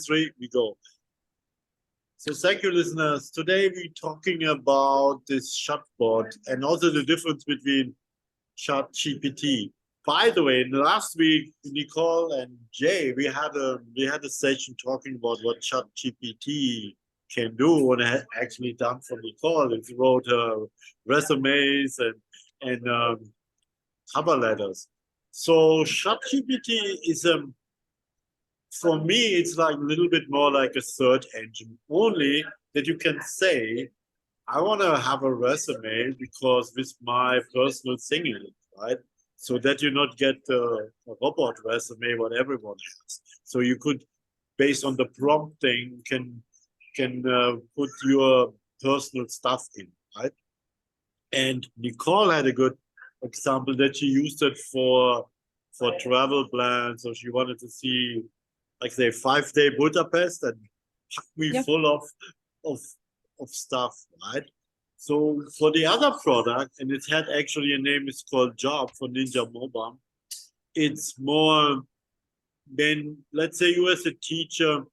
3, we go. So thank you, listeners. Today we're talking about this chatbot and also the difference between ChatGPT. By the way, in the last week, Nicole and Jay, we had a session talking about what ChatGPT can do, and I had actually done for Nicole. She wrote her resumes and cover letters. So ChatGPT is for me, it's like a little bit more like a search engine, only that you can say, I want to have a resume because with my personal thing in it, right? So that you not get a robot resume, what everyone has. So you could, based on the prompting, can put your personal stuff in, right? And Nicole had a good example that she used it for travel plans. So she wanted to see, like, say, 5-day Budapest and pack me full of stuff, right? So for the other product, and it had actually a name, it's called Job for Ninjamoba. It's more than, let's say you as a teacher,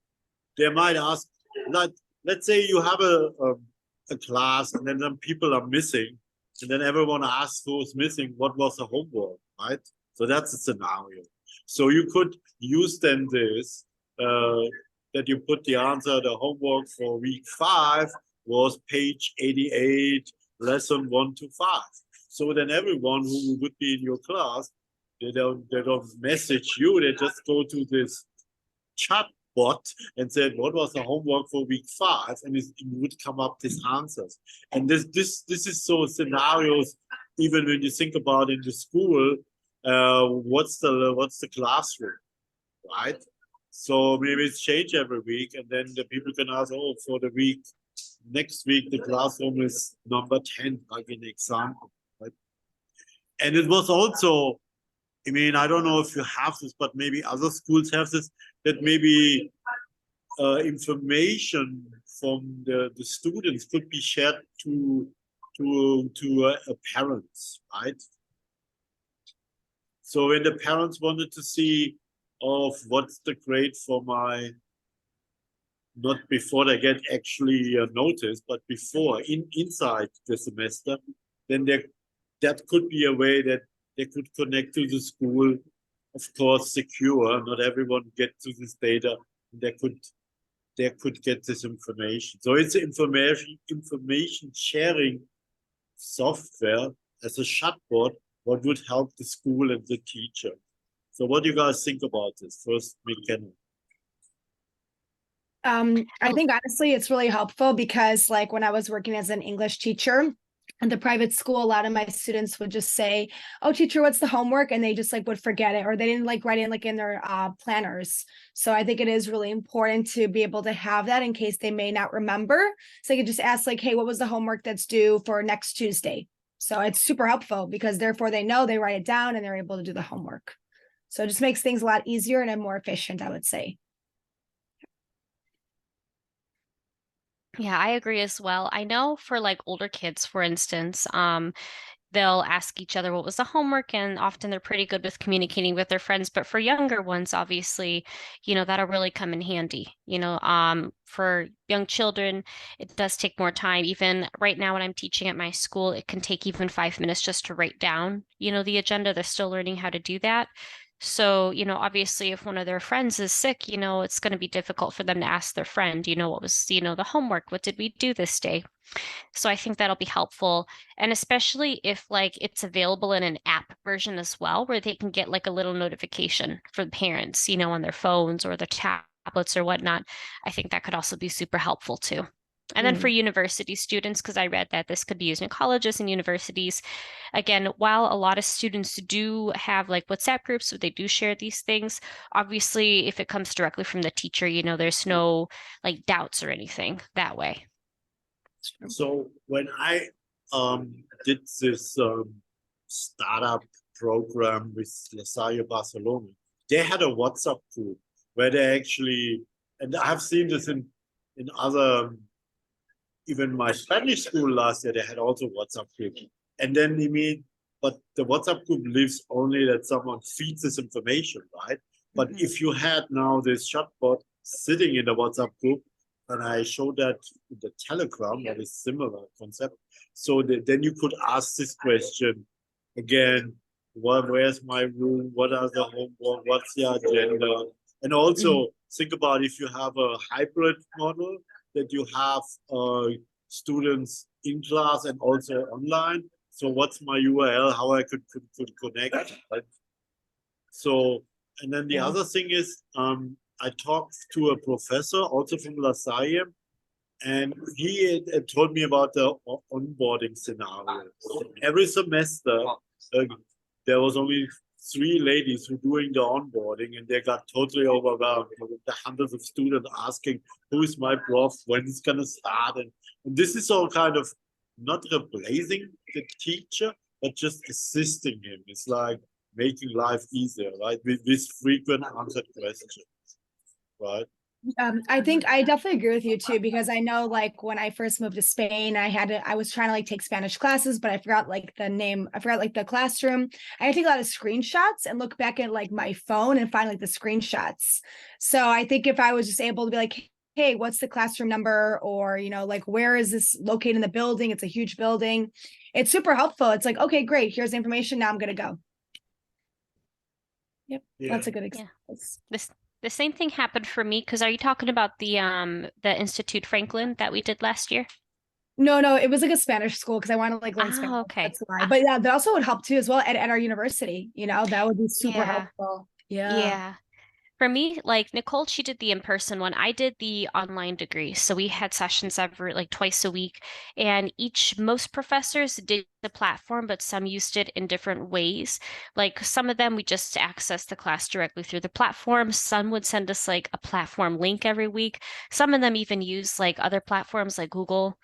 they might ask, like, let's say you have a class and then some people are missing, and then everyone asks who's missing, what was the homework, right? So that's a scenario. So you could use then this, that you put the answer, the homework for week 5 was page 88, lesson 1 to 5. So then everyone who would be in your class, they don't message you, they just go to this chat bot and said, what was the homework for week 5? And it would come up these answers. And this is so scenarios, even when you think about in the school, what's the classroom, right? So maybe it's changed every week, and then the people can ask, oh, for the week, next week, the classroom is number 10, like an example, right? And it was also, I mean, I don't know if you have this, but maybe other schools have this, that maybe information from the students could be shared to parents, right? So when the parents wanted to see of what's the grade for my, not before they get actually a notice, but before, inside the semester, then that could be a way that they could connect to the school, of course, secure. Not everyone gets to this data. They could get this information. So it's information sharing software as a chatbot, what would help the school and the teacher. So what do you guys think about this? First, McKenna. I think honestly, it's really helpful because, like, when I was working as an English teacher at the private school, a lot of my students would just say, oh, teacher, what's the homework? And they just like would forget it, or they didn't like write in like in their planners. So I think it is really important to be able to have that in case they may not remember. So they could just ask like, hey, what was the homework that's due for next Tuesday? So it's super helpful because therefore they know, they write it down and they're able to do the homework. So it just makes things a lot easier and more efficient, I would say. Yeah, I agree as well. I know for like older kids, for instance, they'll ask each other what was the homework, and often they're pretty good with communicating with their friends. But for younger ones, obviously, that'll really come in handy. For young children, it does take more time. Even right now when I'm teaching at my school, it can take even 5 minutes just to write down, the agenda. They're still learning how to do that. So, obviously, if one of their friends is sick, it's going to be difficult for them to ask their friend, what was, the homework? What did we do this day? So I think that'll be helpful. And especially if like it's available in an app version as well, where they can get like a little notification for the parents, on their phones or their tablets or whatnot. I think that could also be super helpful too. And then for university students, because I read that this could be used in colleges and universities. Again, while a lot of students do have like WhatsApp groups, so they do share these things, obviously, if it comes directly from the teacher, there's no like doubts or anything that way. So when I did this startup program with Lasalle Barcelona, they had a WhatsApp group where they actually, and I've seen this in other, even my Spanish school last year, they had also WhatsApp group. And then but the WhatsApp group lives only that someone feeds this information, right? But if you had now this chatbot, sitting in the WhatsApp group, and I showed that in the Telegram, that is similar concept. So then you could ask this question again, where's my room? What are the homework? What's the agenda? And also think about if you have a hybrid model, that you have students in class and also online. So what's my URL? How I could connect? Right? So, and then the other thing is, I talked to a professor also from La Salle, and he had told me about the onboarding scenario. Every semester, there was only 3 ladies who doing the onboarding, and they got totally overwhelmed with the hundreds of students asking, "Who is my prof? When is gonna start?" And this is all kind of not replacing the teacher, but just assisting him. It's like making life easier, right? With frequent answered questions, right? I think I definitely agree with you too, because I know like when I first moved to Spain, I was trying to like take Spanish classes, but I forgot like the name, I forgot like the classroom. I had to take a lot of screenshots and look back at like my phone and find like the screenshots. So I think if I was just able to be like, hey, what's the classroom number? Or, you know, like, where is this located in the building? It's a huge building. It's super helpful. It's like, okay, great. Here's the information. Now I'm going to go. Yep. Yeah. That's a good Yeah. example. The same thing happened for me, because are you talking about the Institute Franklin that we did last year? No, it was like a Spanish school because I want to like learn Spanish. Oh, okay. That's why. But yeah, that also would help too as well at our university. You know, that would be super Yeah. helpful. Yeah. Yeah. For me, like Nicole, she did the in-person one. I did the online degree. So we had sessions every like twice a week. And most professors did the platform, but some used it in different ways. Like some of them, we just accessed the class directly through the platform. Some would send us like a platform link every week. Some of them even use like other platforms like Google.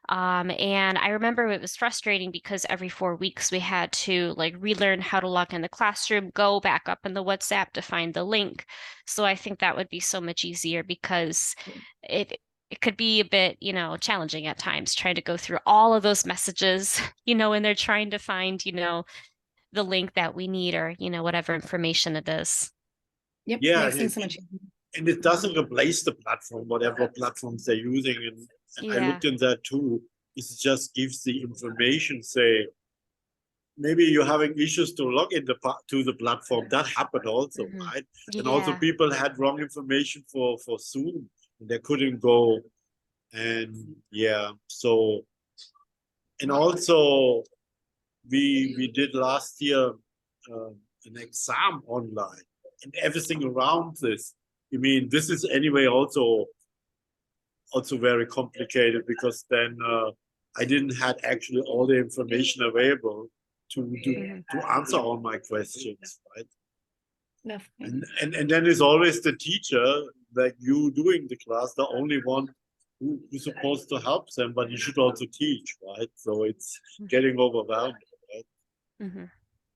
And I remember it was frustrating because every 4 weeks we had to like relearn how to log in the classroom, go back up in the WhatsApp to find the link. So I think that would be so much easier, because it could be a bit, challenging at times trying to go through all of those messages, when they're trying to find, the link that we need, or, whatever information it is. Yep. Yeah, Makes things so much easier. and it doesn't replace the platform, whatever platforms they're using. And I Yeah. looked in that too. It just gives the information, say, maybe you're having issues to log in to the platform. That happened also, right? And also Yeah. people had wrong information for Zoom, and they couldn't go. And yeah, so, and also we did last year an exam online, and everything around this. I mean, this is anyway also very complicated, because then I didn't have actually all the information available to answer all my questions, right? And then there's always the teacher, like you doing the class, the only one who's supposed to help them, but you should also teach, right? So it's getting overwhelming, right?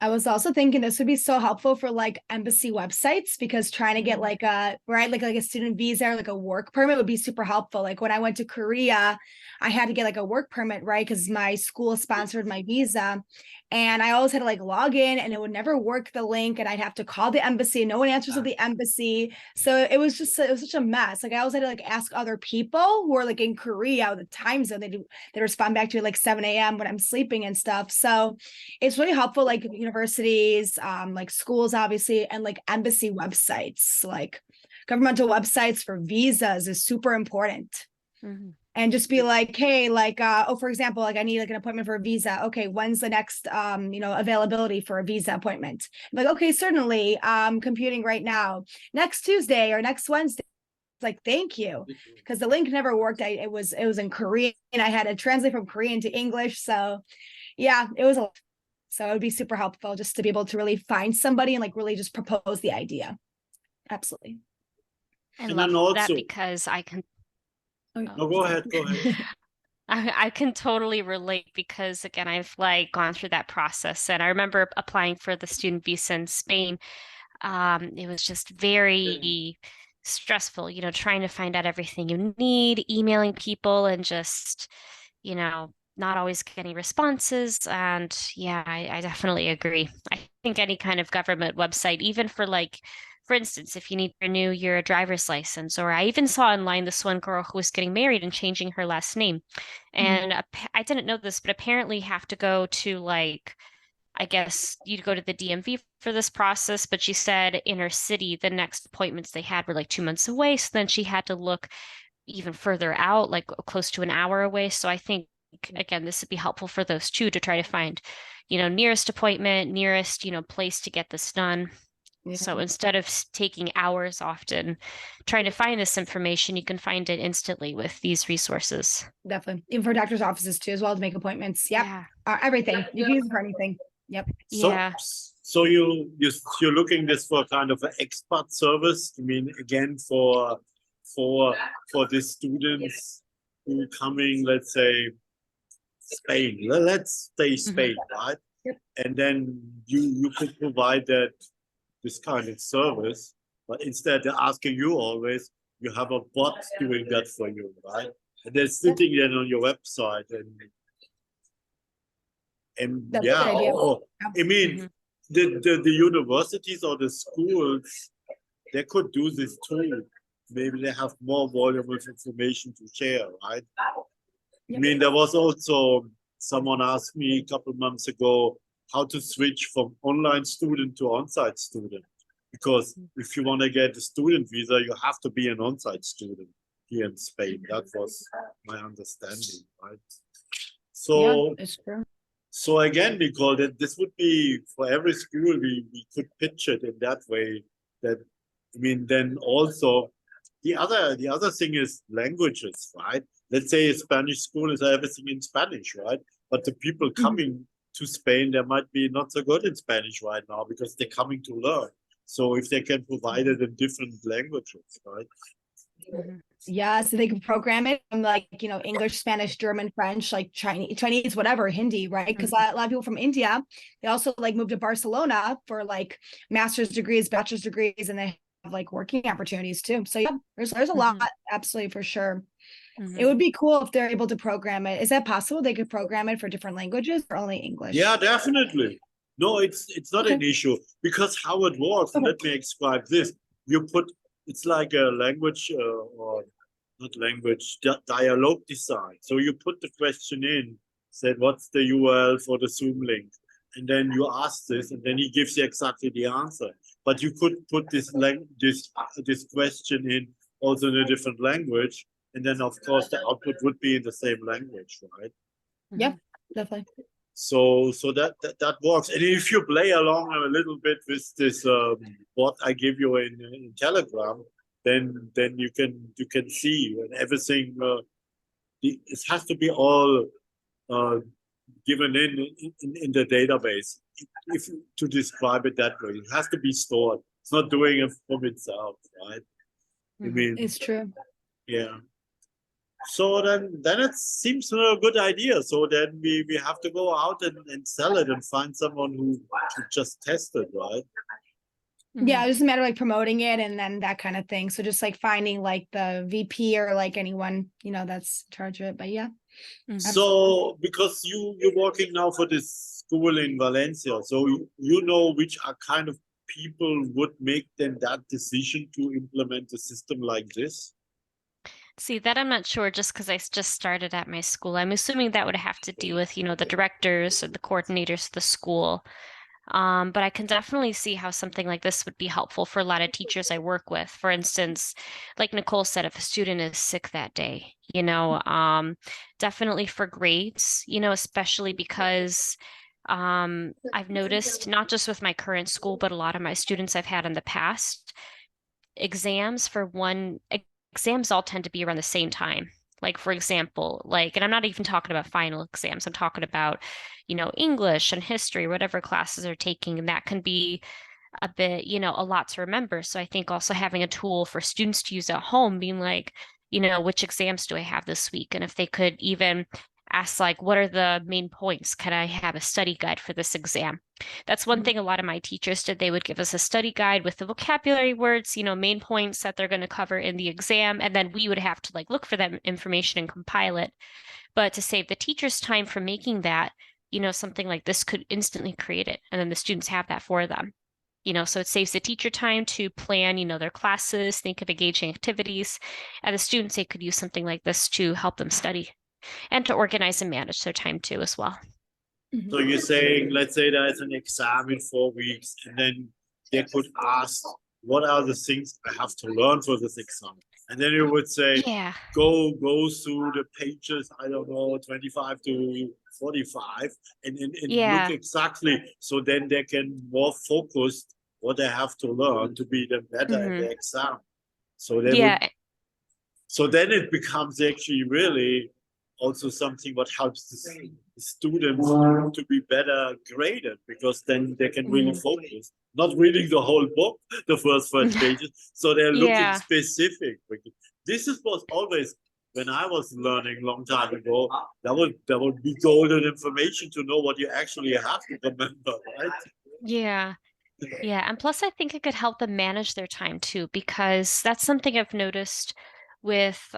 I was also thinking this would be so helpful for like embassy websites, because trying to get like a like a student visa or like a work permit would be super helpful. Like when I went to Korea, I had to get like a work permit, right? Because my school sponsored my visa. And I always had to like log in, and it would never work the link, and I'd have to call the embassy. No one answers at the embassy. So it was such a mess. Like I always had to like ask other people who are like in Korea, the time zone, they respond back to me like 7 a.m. when I'm sleeping and stuff. So it's really helpful, like universities, like schools, obviously, and like embassy websites, like governmental websites for visas is super important. And just be like, hey, like, for example, like I need like an appointment for a visa. Okay, when's the next, availability for a visa appointment? I'm like, okay, certainly, computing right now. Next Tuesday or next Wednesday. Like, thank you, because the link never worked. It was in Korean, and I had to translate from Korean to English. So, yeah, it was so it would be super helpful just to be able to really find somebody and like really just propose the idea. Absolutely. I And love then also, that, because I can. no, go ahead. I can totally relate, because again, I've like gone through that process, and I remember applying for the student visa in Spain. It was just very stressful, trying to find out everything you need, emailing people, and just, not always getting responses. And yeah, I definitely agree. I think any kind of government website, even for like for instance, if you need to renew your driver's license, or I even saw online this one girl who was getting married and changing her last name. And I didn't know this, but apparently you have to go to like, I guess you'd go to the DMV for this process, but she said in her city, the next appointments they had were like 2 months away. So then she had to look even further out, like close to an hour away. So I think, again, this would be helpful for those two to try to find, nearest appointment, nearest, place to get this done. Yeah. So instead of taking hours often trying to find this information, you can find it instantly with these resources. Definitely. Even for doctor's offices too, as well, to make appointments. Yep. Yeah. Everything. You can use it for anything. Yep. Yeah. So you're looking this for kind of an expert service. I mean, again, for the students who coming, let's say Spain. Let's say Spain, right? Yep. And then you could provide this kind of service, but instead of asking you always, you have a bot doing that for you, right? And they're sitting then on your website and That's a yeah, good idea. I mean, the universities or the schools, they could do this too. Maybe they have more volume of information to share, right? I mean, there was also someone asked me a couple months ago how to switch from online student to on-site student. Because if you want to get a student visa, you have to be an on-site student here in Spain. That was my understanding, right? So, it's true. so again, because this would be for every school, we could pitch it in that way. That, I mean, then also the other thing is languages, right? Let's say a Spanish school is everything in Spanish, right? But the people coming to Spain, they might be not so good in Spanish right now because they're coming to learn. So if they can provide it in different languages, right? Yeah, so they can program it from like, English, Spanish, German, French, like Chinese, whatever, Hindi, right? Because a lot of people from India, they also like move to Barcelona for like master's degrees, bachelor's degrees, and they have like working opportunities too. So yeah, there's a lot, absolutely, for sure. It would be cool if they're able to program it. Is that possible? They could program it for different languages or only English? Yeah, definitely. No, it's not an issue because how it works. Let me describe this. You put it's like a language or not language dialogue design. So you put the question in, said what's the URL for the Zoom link, and then you ask this, and then he gives you exactly the answer. But you could put this question in also in a different language, and then of course the output would be in the same language, right? Yeah, definitely. So that works. And if you play along a little bit with this what I give you in Telegram, then you can see and everything. It has to be all given in the database. If to describe it that way, it has to be stored. It's not doing it from itself, right? I mean, it's true. Yeah. So then it seems a good idea. So then we have to go out and sell it and find someone who just test it, right? Yeah, it's just a matter of like promoting it and then that kind of thing. So just like finding like the VP or like anyone, that's in charge of it. But yeah. So because you're working now for this school in Valencia, so you know which are kind of people would make then that decision to implement a system like this? See, that I'm not sure just because I just started at my school. I'm assuming that would have to do with, the directors or the coordinators of the school. But I can definitely see how something like this would be helpful for a lot of teachers I work with. For instance, like Nicole said, if a student is sick that day, definitely for grades, especially because I've noticed not just with my current school, but a lot of my students I've had in the past, exams all tend to be around the same time. Like, for example, and I'm not even talking about final exams. I'm talking about, English and history, whatever classes are taking. And that can be a bit, a lot to remember. So I think also having a tool for students to use at home, being like, which exams do I have this week? And if they could even ask, like, what are the main points? Can I have a study guide for this exam? That's one thing a lot of my teachers did. They would give us a study guide with the vocabulary words, main points that they're going to cover in the exam. And then we would have to look for that information and compile it. But to save the teachers time from making that, something like this could instantly create it. And then the students have that for them. So it saves the teacher time to plan, their classes, think of engaging activities. And the students, they could use something like this to help them study and to organize and manage their time too as well. So you're saying, let's say there's an exam in 4 weeks, and then they could ask, what are the things I have to learn for this exam? And then you would say, Yeah. go through the pages, I don't know, 25 to 45, and Yeah. look exactly, so then they can more focus what they have to learn to be the better in the exam. So they would, so then it becomes actually really also something what helps the students to be better graded, because then they can really focus, not reading the whole book, the first 5 pages. So they're looking specific. This was always, when I was learning a long time ago, that would be golden information to know what you actually have to remember, right? Yeah. Yeah. And plus, I think it could help them manage their time too, because that's something I've noticed with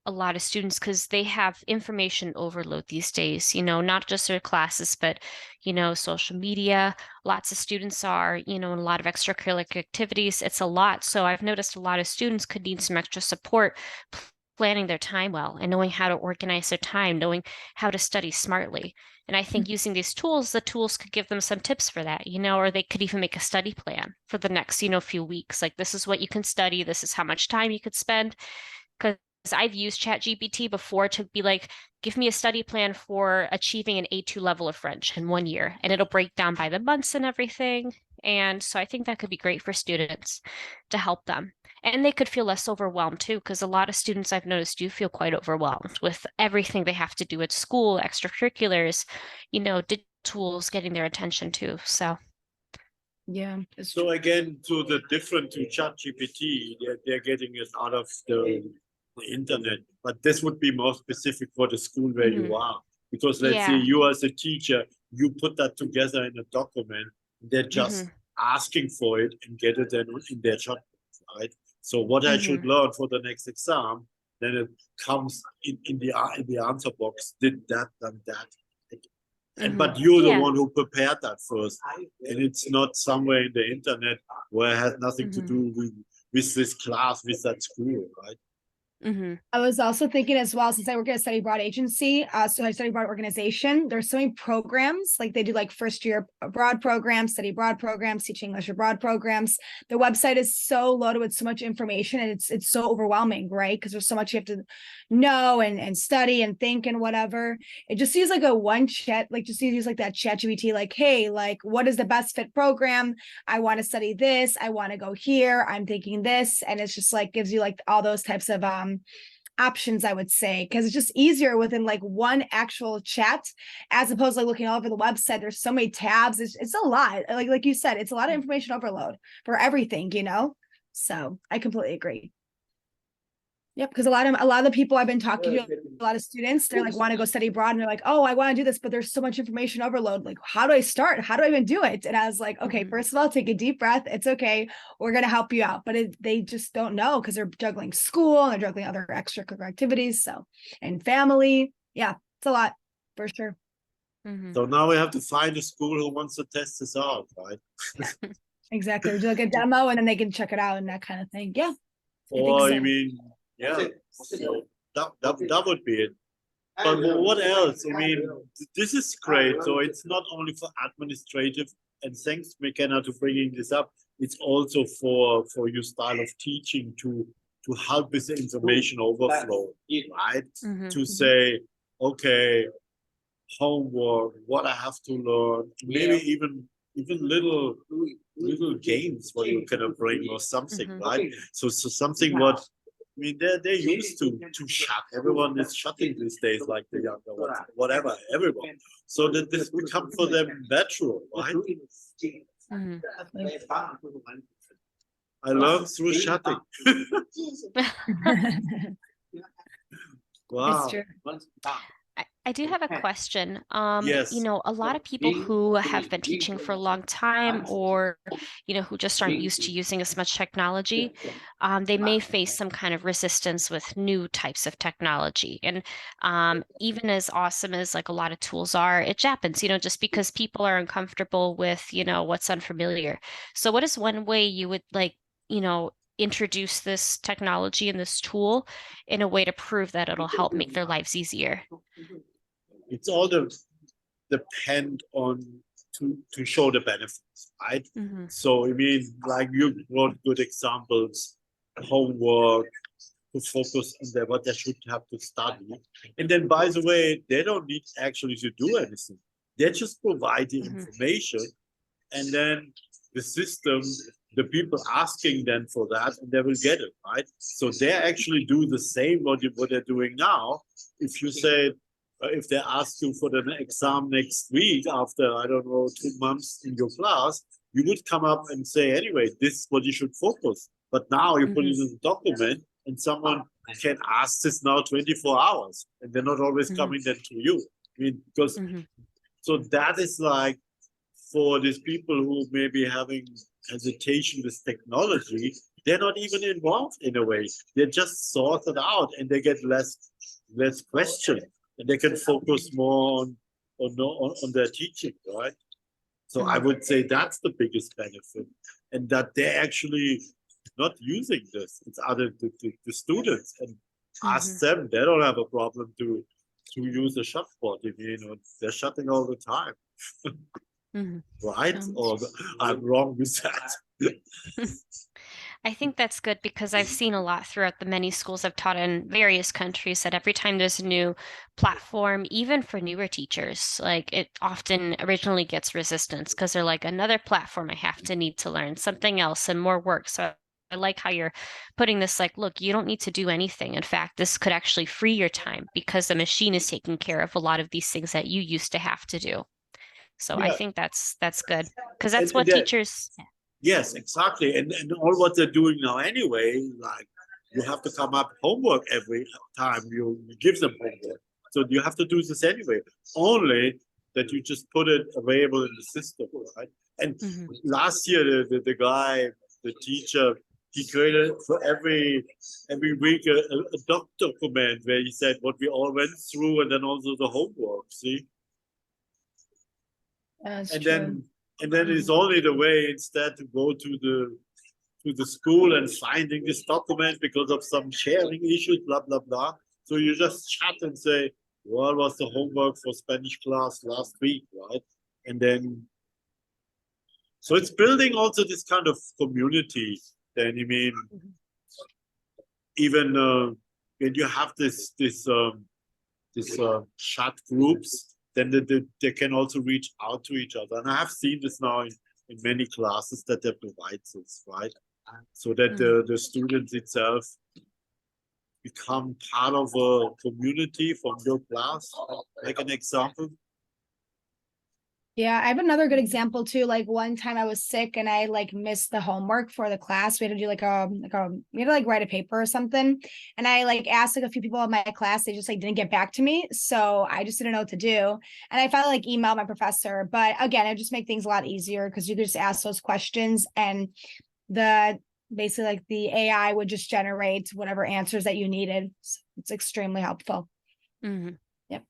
a lot of students, because they have information overload these days, not just their classes, but, social media. Lots of students are, in a lot of extracurricular activities. It's a lot. So I've noticed a lot of students could need some extra support planning their time well and knowing how to organize their time, knowing how to study smartly. And I think using these tools, the tools could give them some tips for that, or they could even make a study plan for the next, few weeks. Like, this is what you can study. This is how much time you could spend. Because I've used ChatGPT before to be like, give me a study plan for achieving an A2 level of French in 1 year. And it'll break down by the months and everything. And so I think that could be great for students to help them. And they could feel less overwhelmed too, because a lot of students I've noticed do feel quite overwhelmed with everything they have to do at school, extracurriculars, digital tools getting their attention too. So Yeah. So again, to the different to ChatGPT, they're getting it out of the internet, but this would be more specific for the school where you are. Because let's say you as a teacher, you put that together in a document, they're just asking for it and get it then in their chat, right? So what I should learn for the next exam, then it comes in the answer box, did that, done that. But you're the one who prepared that first, and it's not somewhere in the internet where it has nothing to do with this class, with that school, right? I was also thinking as well, since I work at a study abroad agency, so I study abroad organization, there's so many programs, like they do like first year abroad programs, study abroad programs, teach English abroad programs. The website is so loaded with so much information, and it's so overwhelming, right? Because there's so much you have to know and study and think and whatever. It just seems like a one chat, like just use like that ChatGPT, like, hey, like what is the best fit program? I want to study this, I want to go here, I'm thinking this, and it's just like gives you like all those types of options, I would say, because it's just easier within like one actual chat, as opposed to like looking all over the website. There's so many tabs. It's a lot. Like you said, it's a lot of information overload for everything, So I completely agree. Yep, because a lot of the people I've been talking to, a lot of students, they're like want to go study abroad, and they're like, oh, I want to do this, but there's so much information overload. Like, how do I start? How do I even do it? And I was like, okay, first of all, take a deep breath. It's okay. We're gonna help you out. But they just don't know, because they're juggling school and they're juggling other extracurricular activities. So, and family. Yeah, it's a lot for sure. So now we have to find a school who wants to test this out, right? Exactly. We do like a demo, and then they can check it out and that kind of thing. Yeah. Or I mean, yeah, so that would be it. But what else? I mean, this is great. So it's not only for administrative, and thanks, McKenna, to bringing this up. It's also for your style of teaching to help with the information overflow, right? To say, okay, homework, what I have to learn, maybe even little games what you can bring or something, right? So something what I mean, they're used to shut. Everyone is shutting these days, like the younger ones, whatever, everyone. So that this become for them natural, right? I learned through shutting. Wow. It's true. I do have a question. Yes. A lot of people who have been teaching for a long time or, who just aren't used to using as much technology, they may face some kind of resistance with new types of technology. And even as awesome as like a lot of tools are, it happens, just because people are uncomfortable with, what's unfamiliar. So what is one way you would you know, introduce this technology and this tool in a way to prove that it'll help make their lives easier? It's all depend on to show the benefits, right? Mm-hmm. So I mean, like you brought good examples, homework, to focus on what they should have to study. And then by the way, they don't need actually to do anything. They just provide the information, and then the system, the people asking them for that, and they will get it, right? So they actually do the same what they're doing now. If you say, if they ask you for the exam next week after, I don't know, 2 months in your class, you would come up and say, anyway, this is what you should focus. But now you put it in the document, and someone can ask this now 24 hours, and they're not always coming then to you. I mean, because so that is like, for these people who may be having hesitation with technology, they're not even involved in a way. They're just sorted out, and they get less questions, and they can focus more on their teaching, right? So I would say that's the biggest benefit, and that they're actually not using this. It's other the students, and ask them. They don't have a problem to use a chatbot. They're shutting all the time. Right? Or I'm wrong with that. I think that's good because I've seen a lot throughout the many schools I've taught in various countries that every time there's a new platform, even for newer teachers, like it often originally gets resistance because they're like, another platform I have to need to learn something else and more work. So I like how you're putting this like, look, you don't need to do anything. In fact, this could actually free your time because the machine is taking care of a lot of these things that you used to have to do. So I think that's good because that's what teachers. Yes, exactly. And all what they're doing now anyway, like you have to come up homework every time you give them homework. So you have to do this anyway. Only that you just put it available in the system, right? And last year, the guy, the teacher, he created for every week a document where he said what we all went through, and then also the homework. See. That's and true. then it's only the way instead to go to the school and finding this document because of some sharing issues, blah blah blah. So you just chat and say, what was the homework for Spanish class last week, right? And then so it's building also this kind of community. Then even when you have this chat groups, then they can also reach out to each other. And I have seen this now in many classes that they provide this, right? So that the students itself become part of a community from your class. Like an example. Yeah, I have another good example too. Like one time I was sick and I like missed the homework for the class. We had to do we had to write a paper or something. And I like asked like a few people in my class, they just like didn't get back to me. So I just didn't know what to do. And I finally like emailed my professor. But again, it just make things a lot easier because you could just ask those questions and basically like the AI would just generate whatever answers that you needed. So it's extremely helpful. Yep.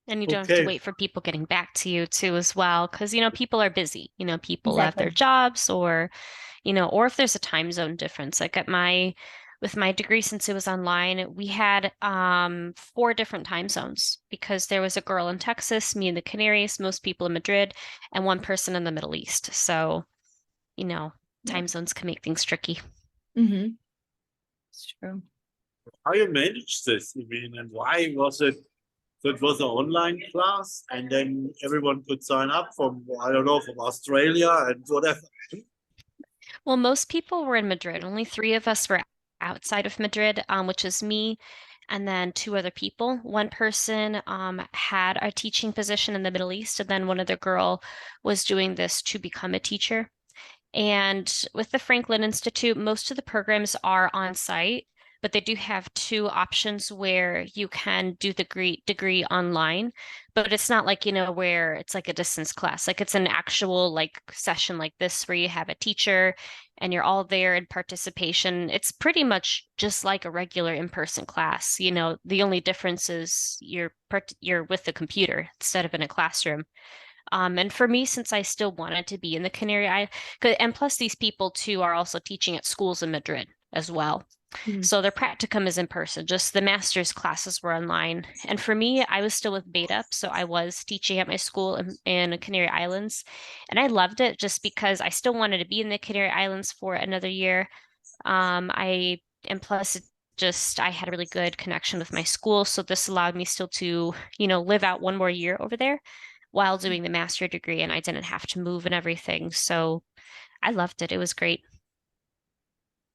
And you don't have to wait for people getting back to you too as well, because people are busy. People have their jobs, or or if there's a time zone difference. Like with my degree, since it was online, we had 4 different time zones because there was a girl in Texas, me in the Canaries, most people in Madrid, and one person in the Middle East. So, time zones can make things tricky. It's true. How you manage this? And why was it? So it was an online class, and then everyone could sign up from, I don't know, from Australia and whatever. Well, most people were in Madrid. Only 3 of us were outside of Madrid, which is me and then 2 other people. One person had a teaching position in the Middle East, and then one other girl was doing this to become a teacher. And with the Franklin Institute, most of the programs are on site, but they do have two options where you can do the degree online, but it's not like, where it's like a distance class. Like it's an actual like session like this where you have a teacher and you're all there in participation. It's pretty much just like a regular in-person class. The only difference is you're with the computer instead of in a classroom. And for me, since I still wanted to be in the Canary Islands, and plus these people too are also teaching at schools in Madrid as well. Mhm. So their practicum is in person, just the master's classes were online. And for me, I was still with Beta, so I was teaching at my school in Canary Islands. And I loved it just because I still wanted to be in the Canary Islands for another year. And plus I had a really good connection with my school. So this allowed me still to, live out one more year over there while doing the master degree, and I didn't have to move and everything. So I loved it. It was great.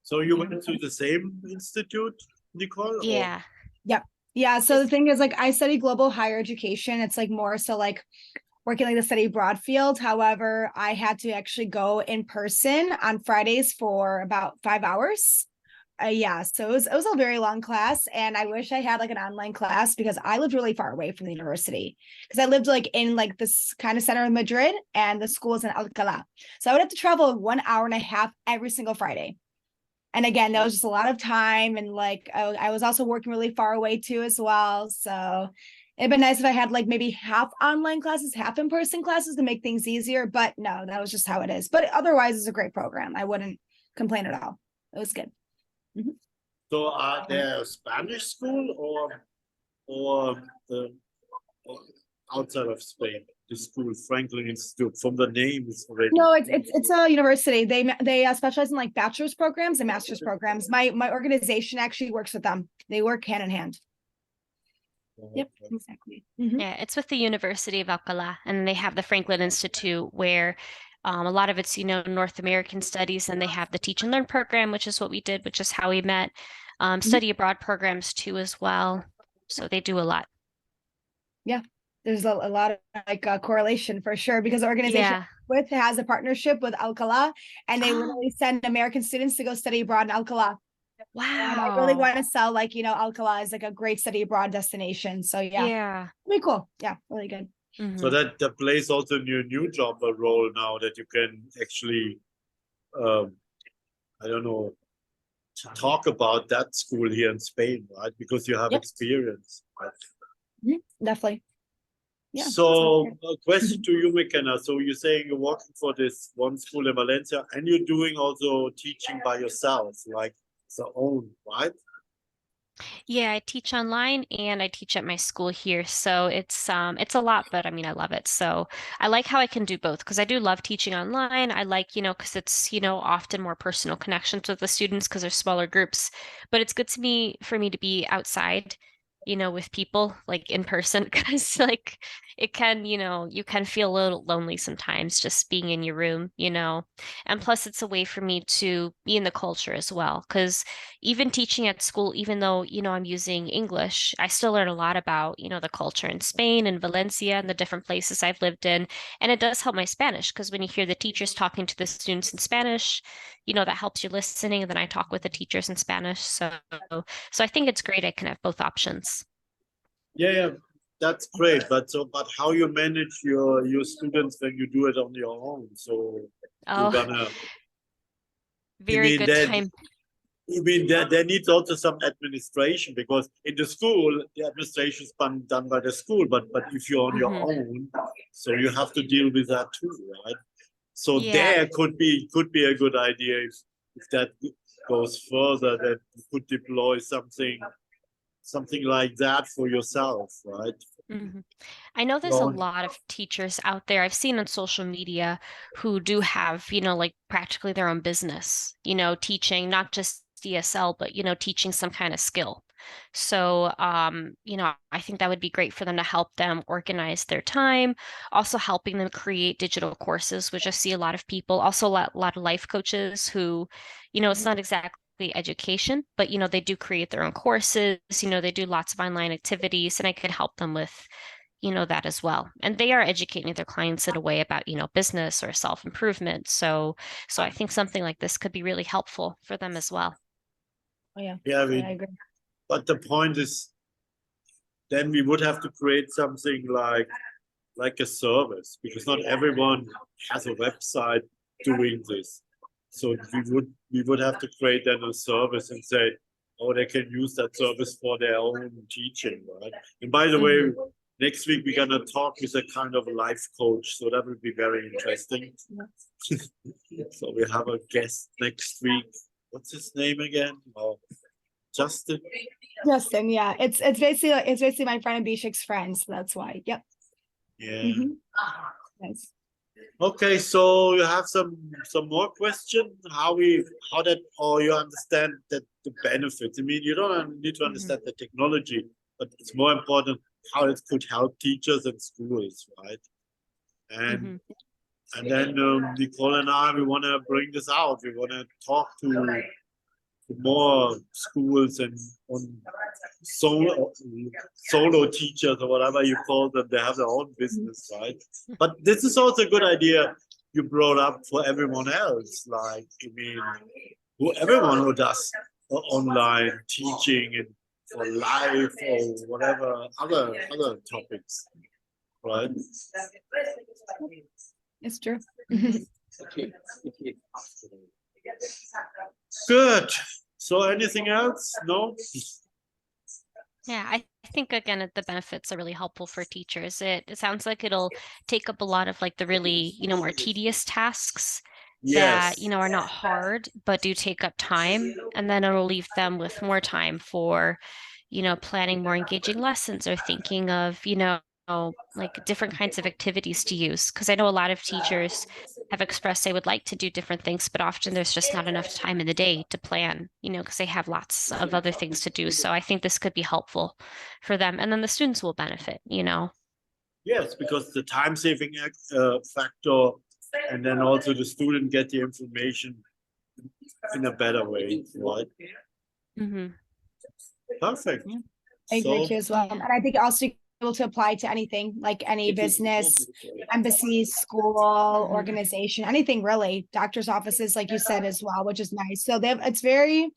So you went to the same institute, Nicole? Or? Yeah. Yep. Yeah. So the thing is, like, I study global higher education. It's like more so like working like the study abroad field. However, I had to actually go in person on Fridays for about 5 hours. Yeah, so it was a very long class, and I wish I had like an online class because I lived really far away from the university, because I lived like in like this kind of center of Madrid, and the school is in Alcalá. So I would have to travel 1.5 hours every single Friday. And again, that was just a lot of time, and like I was also working really far away too as well. So it'd been nice if I had like maybe half online classes, half in-person classes to make things easier. But no, that was just how it is. But otherwise, it's a great program. I wouldn't complain at all. It was good. Mhm. So are there a Spanish school or outside of Spain? The school, Franklin Institute, from the name is already. No, it's a university. They specialize in like bachelor's programs and master's programs. My organization actually works with them. They work hand in hand. Yep, exactly. Mhm. Yeah, it's with the University of Alcalá, and they have the Franklin Institute where a lot of it's, North American studies, and they have the Teach and Learn program, which is what we did, which is how we met. Study abroad programs too as well. So they do a lot. Yeah, there's a lot of like correlation for sure, because the organization Yeah. with has a partnership with Alcalá, and they Oh, literally send American students to go study abroad in Alcalá. And I really wow. want to sell like, Alcalá is like a great study abroad destination. So yeah, Yeah. really cool. Yeah, really good. So Mhm. that plays also in your new job a role now, that you can actually, I don't know, talk about that school here in Spain, right? Because you have Yep. experience, right? Definitely. Yeah. So a question to you, McKenna. So you're saying you're working for this one school in Valencia, and you're doing also teaching by yourself, like the own, right? Yeah, I teach online and I teach at my school here. So it's a lot, but I mean I love it. So I like how I can do both because I do love teaching online. I like, because it's, often more personal connections with the students because they're smaller groups. But it's good to me for me to be outside, with people like in person because like it can, you can feel a little lonely sometimes just being in your room. And plus it's a way for me to be in the culture as well because even teaching at school, even though, I'm using English, I still learn a lot about, the culture in Spain and Valencia and the different places I've lived in. And it does help my Spanish because when you hear the teachers talking to the students in Spanish, that helps your listening. And then I talk with the teachers in Spanish. So I think it's great I can have both options. Yeah, that's great. But how you manage your students when you do it on your own? So you're Oh, gonna, I very mean, good then time. there needs also some administration, because in the school the administration is done by the school, but if you're on your Mhm. own, so you have to deal with that too, right? So Yeah. there could be a good idea if that goes further, that you could deploy something like that for yourself, right? Mhm. I know there's a Well, lot of teachers out there I've seen on social media who do have, like practically their own business, teaching not just DSL, but, teaching some kind of skill. So, I think that would be great for them to help them organize their time, also helping them create digital courses, which I see a lot of people, also a lot of life coaches who, it's not exactly education, but they do create their own courses, they do lots of online activities, and I could help them with that as well. And they are educating their clients in a way about, business or self-improvement. So I think something like this could be really helpful for them as well. Oh, yeah. Yeah, I agree. but the point is, then we would have to create something like a service, because not everyone has a website doing this. So we would have to create then a service and say, oh, they can use that service for their own teaching, right? And by the way, next week we're gonna talk with a kind of a life coach, so that will be very interesting. So we have a guest next week. What's his name again? Oh, Justin. Justin, yeah. It's basically my friend Abhishek's friend, so that's why. Yep. Yeah. Nice. Okay, so you have some more question? How that, or you understand that the benefits? I mean, you don't need to understand the technology, but it's more important how it could help teachers and schools, right? And then Nicole and I, we want to bring this out. We want to talk to more schools and on solo teachers or whatever you call them. They have their own business, right? But this is also a good idea you brought up for everyone else. Like, I mean, everyone who does online teaching and for life or whatever other topics, right? It's true. Good. So anything else? No? Yeah, I think again the benefits are really helpful for teachers. It sounds like it'll take up a lot of like the really, more tedious tasks that, Yes. are not hard, but do take up time. And then it'll leave them with more time for, planning more engaging lessons or thinking of, like different kinds of activities to use. Because I know a lot of teachers have expressed they would like to do different things, but often there's just not enough time in the day to plan, because they have lots of other things to do. So I think this could be helpful for them. And then the students will benefit. Yes, because the time saving factor, and then also the student get the information in a better way, right? Perfect. I agree So, too as well. And I think also able to apply to anything, like any business, embassy, school, organization, anything really. Doctor's offices, like you said as well, which is nice. So it's very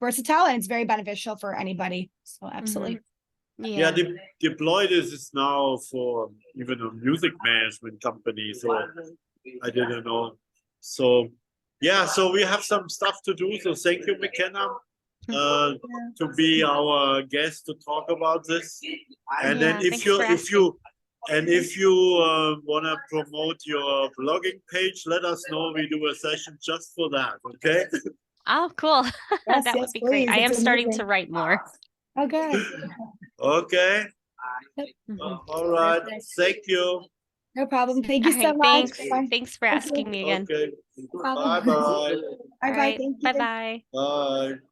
versatile and it's very beneficial for anybody. So absolutely. yeah, deploy this is now for even a music management company. So I didn't know. So yeah, so we have some stuff to do. So thank you, McKenna, to be our guest to talk about this. And then if you want to promote your blogging page, let us know. We do a session just for that. Okay. Oh, cool. Yes, That yes, would be great. please. I am It's starting amazing. to write more. Okay. Okay. All right. Thank you. No problem. Thank you All so right, much. thanks. Thanks for asking me again. Okay. problem. Bye bye. Bye bye. All right. Thank you. Bye-bye. Bye.